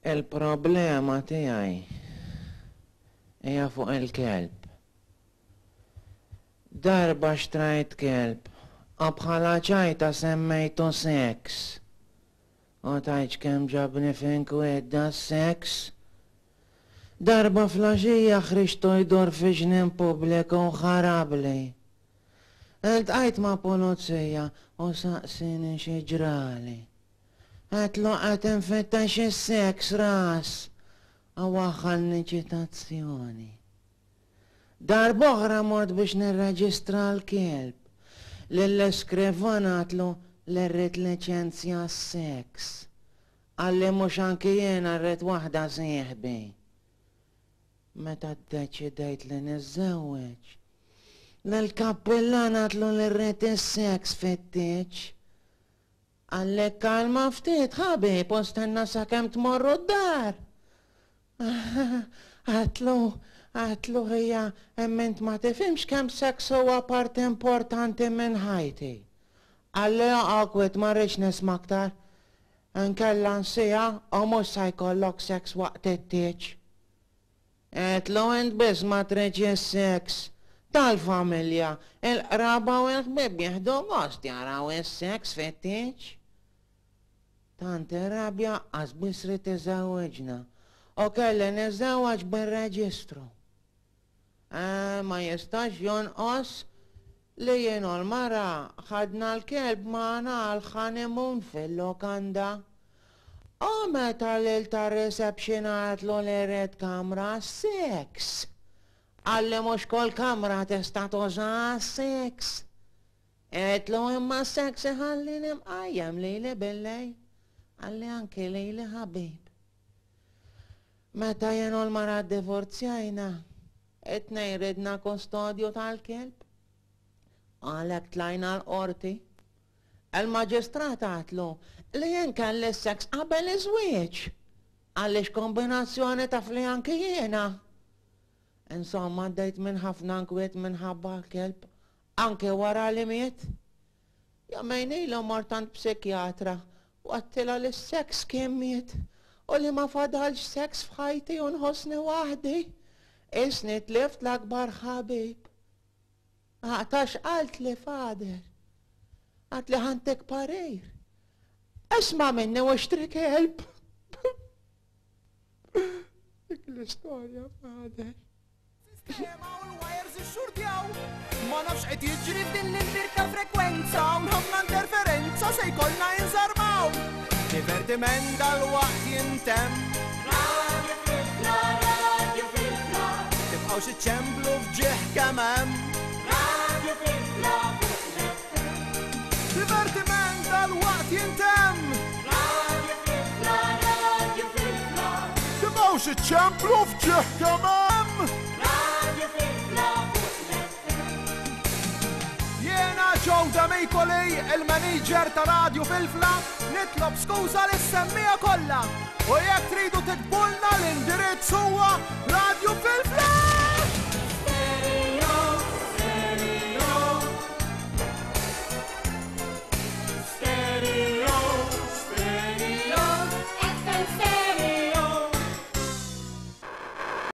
Il-problema tiegħi hija fuq il-kelb. Darba xtrajt kelb, u bħala ċajta semmejtu Sex. U tajċ kemm ġabni f'inkwedda Sex. Darba flaxija ħriġtu jdur fi ġnien pubbliku u ħarabli. Iltqajt ma' pulizija u saqsini xi ġrali. Għatlu għat infettax is-Sex ras. Għawaħħalni ċitazzjoni. Darboħra mort biex nirreġistra l-kelb. L-eskrivon għatlu l-rrit licenzja Sex. Għalli mux anki jena rrit wahda sieħbi. Meta d-deċidejt li nizzewweġ. L-kappillan għatlu l-rrit is-Sex fit-tieċ. Għalli kalma ftit ħabib u stenna sakemm tmorru d-dar. Għatlu hija emment ma tifimx kemm Sex huwa part importanti minn ħajti. Għalli għakwet ma rridx nisma' aktar. Nkella nsija u mhux se jkollok Sex waqt it-tieċ. Għatlu int biss ma tridx is-Sex tal-familja, il-qraba u l-ħbib jieħdu gost jaraw is-Sex fit-tieċ. Tanti rabja għazbis rid iżawweġna. U kelli niżawweġ bil-reġistru. Ma jistax jonqos li jien u l-mara ħadna l-kelb magħna għal-ħanimun fil-lokanda. U meta l-ta' reception għatlu li red kamra Sex. Għalli mhux kol kamra tista' tuża Sex. Għetlu imma Sex iħallini mqajjem lili billej. Għalli anki lili ħabib. Meta jien u l-mara divorzjajna, it-tnejn ridna kustodju tal-kelb. Għalek tlajna l-qorti. Il-maġistrat għatlu li jien kelli Sex qabel iż-żwieġ. Għallix kombinazzjoni ta' fli anki jiena. Insomma, għaddejt minn ħafna nkwiet minħabba l-kelb, anke wara li miet. Jomejn ilu mortant psikjatra u għattila li Sex kien miet u li ma fadalx Sex f'ħajti u nħossni waħdi. Isni tlift l-akbar ħabib. Għatax qalt li fader. Għat li ħantek parir. Isma minni u xtri kelb. Dik l-istorja fader. Sistema u l-wires ix-xurtjaw. Ma nafx qed jiġri f'din l-inbirka frekwenza u ħafna interferenza se jkollna jinżarmaw. Divertiment dal-waqt jintem. Radio Filfla, Radio Filfla. Tibqgħu xi ċemblu fġieħ kemm. Radio Filfla fuq l-FM. Divertiment dal-waqt jintem. Radio Filfla, Radio Filfla. Tibqgħu xi ċemblu fġieħ kemm. Radio Filfla fuq l-FM. Jiena ġewda Mejkolej, il-manager ta' Radio Filfla, nitlob skuża lis-semmija kollha u jekk tridu tiktbulna l-indirizz huwa Radio Filfla!